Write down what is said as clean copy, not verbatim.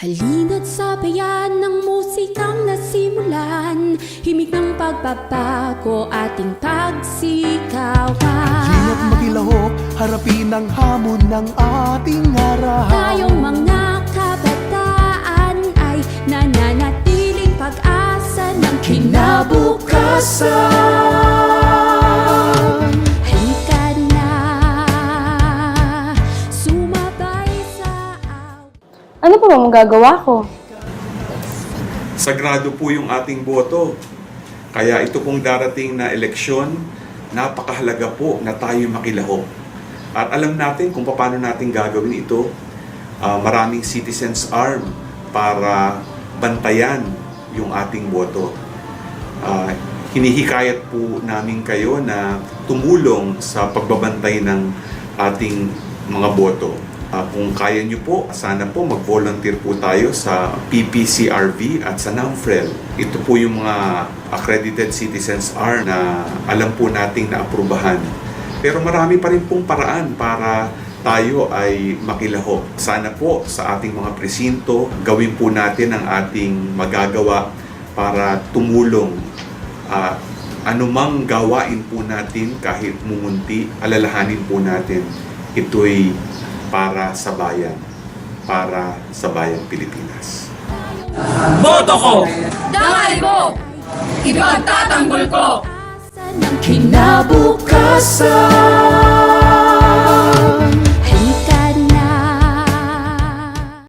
Halina't sabayan ng musikang nasimulan, himig ng pagbabago ating pagsikawan. Halina't makilahok, harapin ang hamon ng ating harap. Tayong mga kabataan ay nananatiling pag-asa ng kinabukasan. Halika na, sumabay sa Ano pa ba magagawa ko? Sagrado po yung ating boto. Kaya ito pong darating na eleksyon, napakahalaga po na tayo makilahok. At alam natin kung paano natin gagawin ito. Maraming citizens arm para bantayan yung ating boto. Hinihikayat po namin kayo na tumulong sa pagbabantay ng ating mga boto. Kung kaya nyo po, sana po mag-volunteer po tayo sa PPCRV at sa NAMFREL. Ito po yung mga accredited citizens are na alam po nating naaprubahan. Pero marami pa rin pong paraan para tayo ay makilahok. Sana po sa ating mga presinto, gawin po natin ang ating magagawa para tumulong. Anumang gawain po natin kahit mumunti, alalahanin po natin ito'y para sa bayan Pilipinas. Boto ko! Dangay ko! Ipagtatanggol ko! ng kinabukasan.